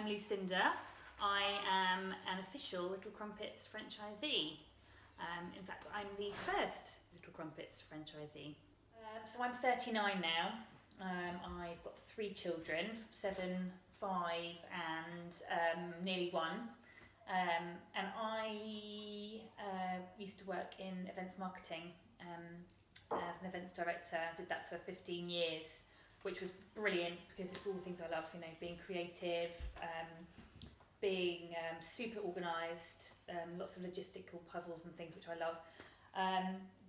I'm Lucinda. I am an official Little Crumpets franchisee. In fact, I'm the first Little Crumpets franchisee. So I'm 39 now. I've got 3 children, 7, 5 and nearly 1. And I used to work in events marketing as an events director. I did that for 15 years, which was brilliant because it's all the things I love, you know, being creative, being super organised, lots of logistical puzzles and things which I love.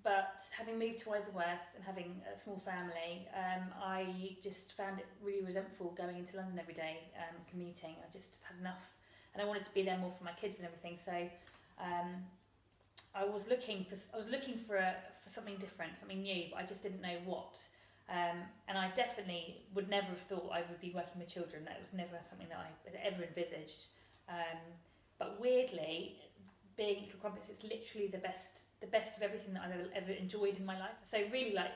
But having moved to Isleworth and having a small family, I just found it really resentful going into London every day, commuting. I just had enough, and I wanted to be there more for my kids and everything. So I was looking for something different, something new, but I just didn't know what. And I definitely would never have thought I would be working with children. That was never something that I had ever envisaged. But weirdly, being Little Crumpets, it's literally the best of everything that I've ever enjoyed in my life. So really, like,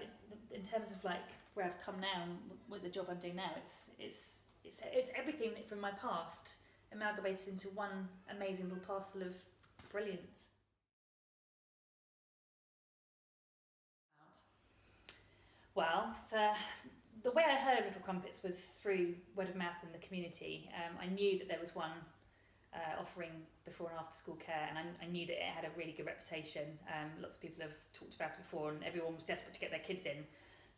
in terms of like where I've come now and with the job I'm doing now, it's everything from my past amalgamated into one amazing little parcel of brilliance. Well, the way I heard of Little Crumpets was through word of mouth in the community. I knew that there was one offering before and after school care, and I knew that it had a really good reputation. Lots of people have talked about it before, and everyone was desperate to get their kids in.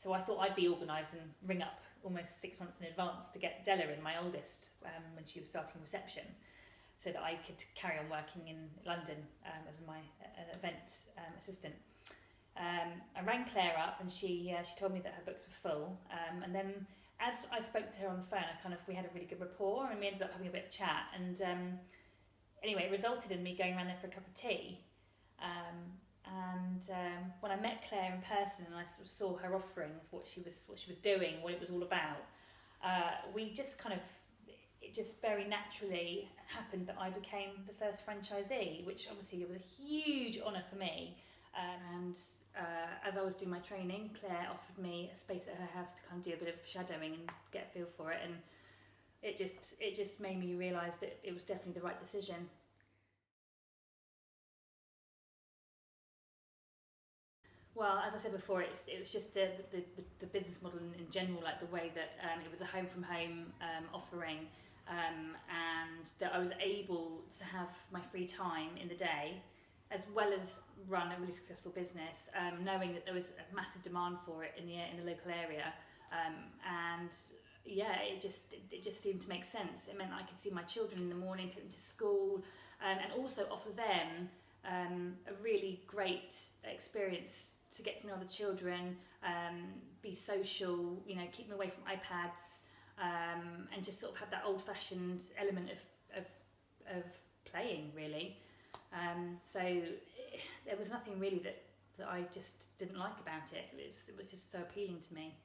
So I thought I'd be organised and ring up almost 6 months in advance to get Della in, my oldest, when she was starting reception, so that I could carry on working in London as my event assistant. I rang Claire up, and she told me that her books were full, and then as I spoke to her on the phone, we had a really good rapport, and we ended up having a bit of chat, and anyway, it resulted in me going around there for a cup of tea, and when I met Claire in person and I sort of saw her offering of what she was doing, what it was all about, it just very naturally happened that I became the first franchisee, which obviously was a huge honour for me. As I was doing my training, Claire offered me a space at her house to kind of do a bit of shadowing and get a feel for it, and it just made me realise that it was definitely the right decision. Well, as I said before, it was just the business model in general, like the way that it was a home from home offering, and that I was able to have my free time in the day, as well as run a really successful business, knowing that there was a massive demand for it in the local area, and yeah, it just seemed to make sense. It meant I could see my children in the morning, take them to school, and also offer them a really great experience to get to know other children, be social, you know, keep them away from iPads, and just sort of have that old-fashioned element of playing, really. So there was nothing really that I just didn't like about it. It was just so appealing to me.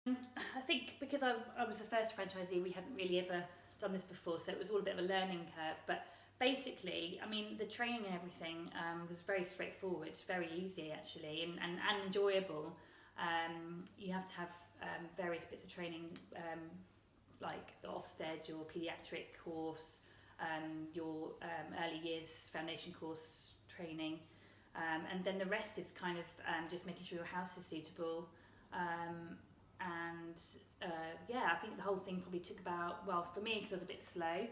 I think because I was the first franchisee, we hadn't really ever done this before, so it was all a bit of a learning curve. But basically, I mean, the training and everything was very straightforward, very easy actually, and enjoyable. You have to have various bits of training, like the Ofsted, your paediatric course, your early years foundation course training, and then the rest is kind of just making sure your house is suitable. I think the whole thing probably took about, well, for me, because I was a bit slow,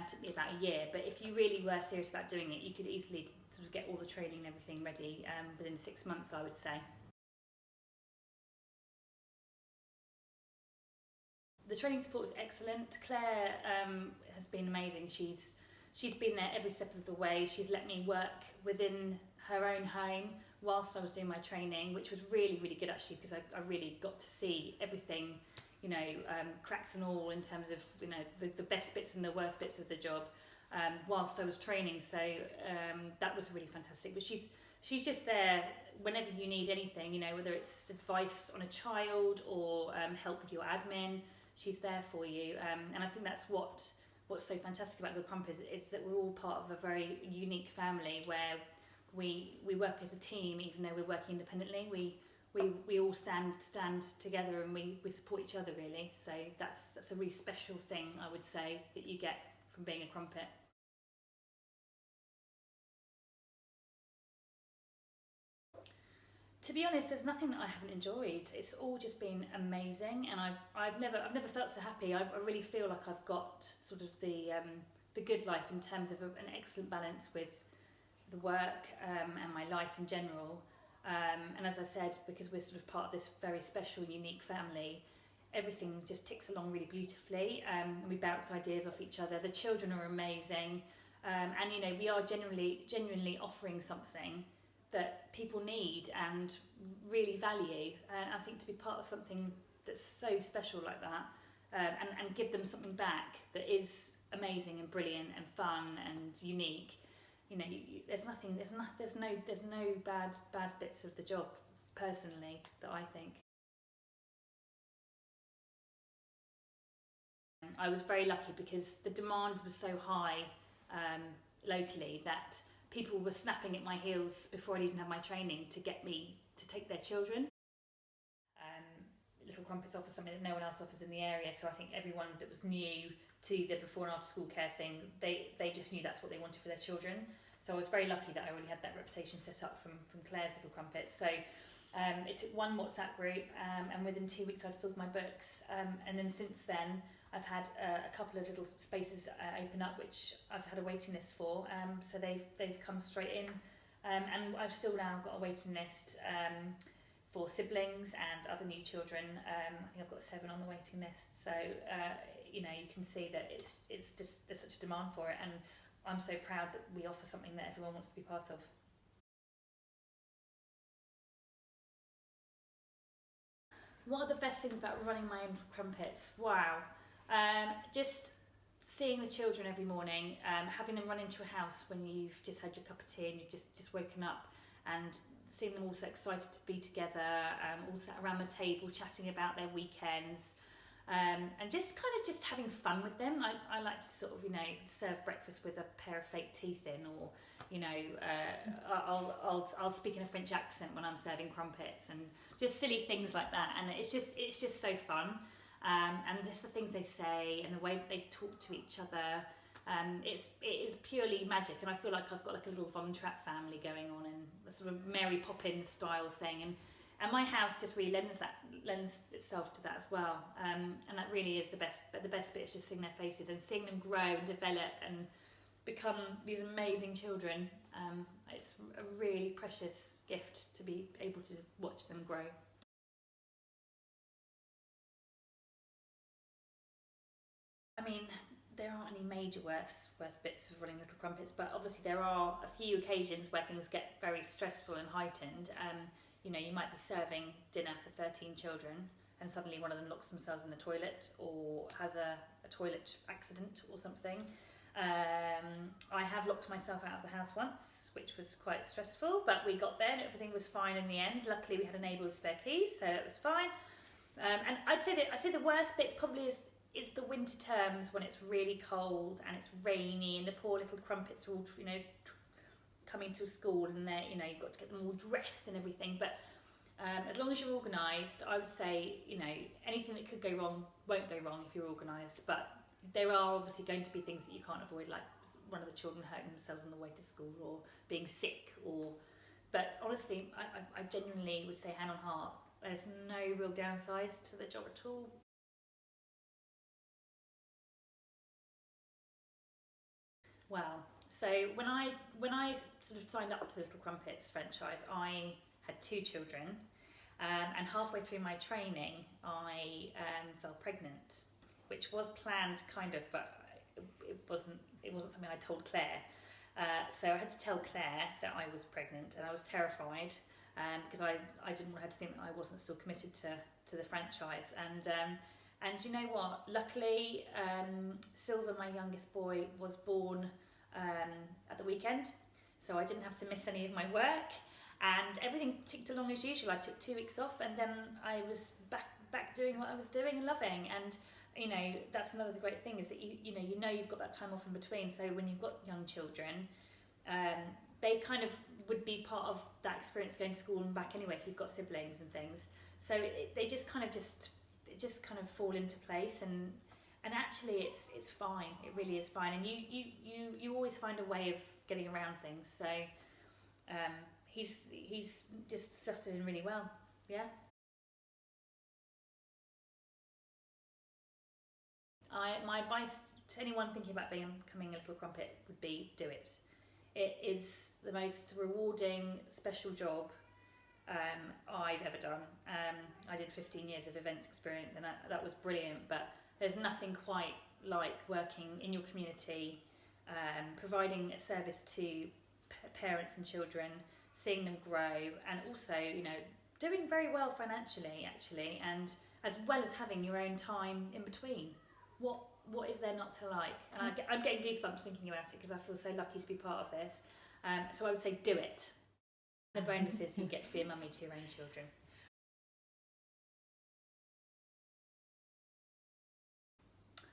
took me about a year. But if you really were serious about doing it, you could easily sort of get all the training and everything ready within 6 months, I would say. The training support was excellent. Claire has been amazing. She's been there every step of the way. She's let me work within her own home whilst I was doing my training, which was really, really good actually, because I really got to see everything, you know, cracks and all, in terms of, you know, the best bits and the worst bits of the job whilst I was training. So that was really fantastic. But she's just there whenever you need anything, you know, whether it's advice on a child or help with your admin. She's there for you, and I think that's what's so fantastic about Little Crumpets is that we're all part of a very unique family where we work as a team, even though we're working independently. we all stand together and we support each other really. So that's a really special thing, I would say, that you get from being a crumpet. To be honest, there's nothing that I haven't enjoyed. It's all just been amazing, and I've never felt so happy. I really feel like I've got sort of the good life in terms of an excellent balance with the work and my life in general. And as I said, because we're sort of part of this very special, unique family, everything just ticks along really beautifully, and we bounce ideas off each other. The children are amazing, and you know, we are genuinely offering something that people need and really value. And I think to be part of something that's so special like that, and give them something back that is amazing and brilliant and fun and unique. You know, there's no bad bits of the job personally that I think. I was very lucky because the demand was so high locally that people were snapping at my heels before I'd even had my training to get me to take their children. Little Crumpets offers something that no one else offers in the area, so I think everyone that was new to the before and after school care thing, they just knew that's what they wanted for their children. So I was very lucky that I already had that reputation set up from Claire's Little Crumpets. So it took one WhatsApp group, and within 2 weeks I'd filled my books. And then since then I've had a couple of little spaces open up, which I've had a waiting list for. So they've come straight in, and I've still now got a waiting list for siblings and other new children. I think I've got 7 on the waiting list. So you know, you can see that it's just there's such a demand for it, and I'm so proud that we offer something that everyone wants to be part of. What are the best things about running my own crumpets? Wow. Just seeing the children every morning, having them run into a house when you've just had your cup of tea and you've just woken up, and seeing them all so excited to be together, all sat around the table chatting about their weekends, and just kind of just having fun with them. I like to sort of, you know, serve breakfast with a pair of fake teeth in, or you know, I'll speak in a French accent when I'm serving crumpets, and just silly things like that. And it's just so fun, and just the things they say and the way that they talk to each other. It is purely magic, and I feel like I've got like a little Von Trapp family going on, and a sort of Mary Poppins style thing, and my house just really lends itself to that as well, and that really is the best. But the best bit is just seeing their faces and seeing them grow and develop and become these amazing children. It's a really precious gift to be able to watch them grow. I mean, there aren't any major worst bits of running Little Crumpets, but obviously there are a few occasions where things get very stressful and heightened. You know, you might be serving dinner for 13 children, and suddenly one of them locks themselves in the toilet or has a toilet accident or something. I have locked myself out of the house once, which was quite stressful, but we got there and everything was fine in the end. Luckily, we had a neighbour with spare keys, so it was fine. And I'd say the worst bits probably is the winter terms when it's really cold and it's rainy and the poor little crumpets are all, you know, coming to school, and they're, you know, you've got to get them all dressed and everything. But as long as you're organised, I would say, you know, anything that could go wrong won't go wrong if you're organised. But there are obviously going to be things that you can't avoid, like one of the children hurting themselves on the way to school, or being sick, or. But honestly, I genuinely would say, hand on heart, there's no real downsides to the job at all. Well, so when I sort of signed up to the Little Crumpets franchise, I had 2 children, and halfway through my training, I fell pregnant, which was planned kind of, but it wasn't. It wasn't something I told Claire. So I had to tell Claire that I was pregnant, and I was terrified, because I didn't want her to think that I wasn't still committed to the franchise. And you know what? Luckily, Silver, my youngest boy, was born at the weekend, so I didn't have to miss any of my work, and everything ticked along as usual. I took 2 weeks off, and then I was back doing what I was doing and loving. And you know, that's another great thing, is that you know you've got that time off in between. So when you've got young children, they kind of would be part of that experience going to school and back anyway if you've got siblings and things. So they just kind of fall into place, and actually it's fine. It really is fine, and you always find a way of getting around things. So he's just settled in really well. Yeah. My advice to anyone thinking about becoming a Little Crumpet would be do it. It is the most rewarding, special job I've ever done. I did 15 years of events experience, and that was brilliant, but there's nothing quite like working in your community, providing a service to parents and children, seeing them grow, and also, doing very well financially, actually, and as well as having your own time in between. What is there not to like? And I'm getting goosebumps thinking about it because I feel so lucky to be part of this. So I would say do it. The bonus is you get to be a mummy to your own children.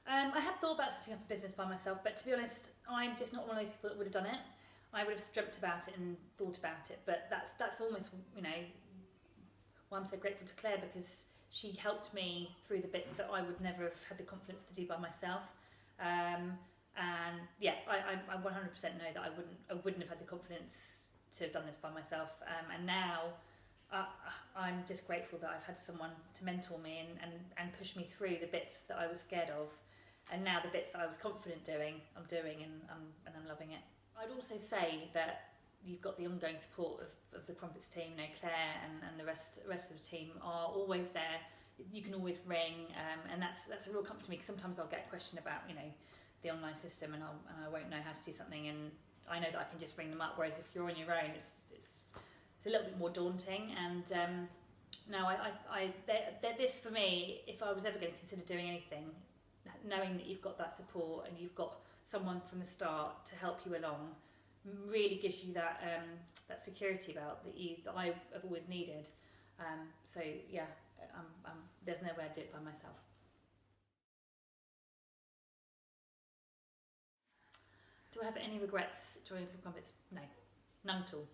I had thought about setting up a business by myself, but to be honest, I'm just not one of those people that would have done it. I would have dreamt about it and thought about it, but that's almost, why I'm so grateful to Claire, because she helped me through the bits that I would never have had the confidence to do by myself. And yeah, I 100% know that I wouldn't have had the confidence to have done this by myself. And now I'm just grateful that I've had someone to mentor me and push me through the bits that I was scared of. And now the bits that I was confident doing, I'm doing, and I'm loving it. I'd also say that you've got the ongoing support of the Crumpets team. Claire and the rest of the team are always there. You can always ring, and that's a real comfort to me, because sometimes I'll get a question about the online system, and I won't know how to do something, and I know that I can just ring them up. Whereas if you're on your own, it's a little bit more daunting. And no, this for me, if I was ever going to consider doing anything, knowing that you've got that support and you've got someone from the start to help you along, really gives you that security belt that I have always needed. So yeah, there's no way I'd do it by myself. Do I have any regrets joining Little Crumpets? No, none at all.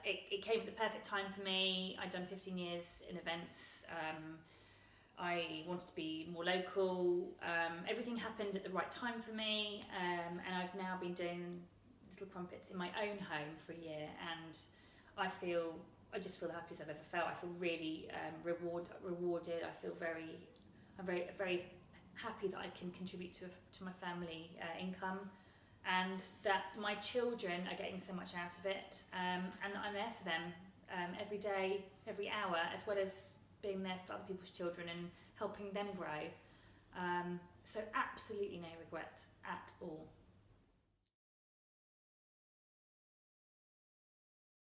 It came at the perfect time for me. I'd done 15 years in events. I wanted to be more local. Everything happened at the right time for me, and I've now been doing Little Crumpets in my own home for a year, and I just feel the happiest I've ever felt. I feel really rewarded. I'm very happy that I can contribute to my family income, and that my children are getting so much out of it, and I'm there for them every day, every hour, as well as being there for other people's children and helping them grow. So absolutely no regrets at all.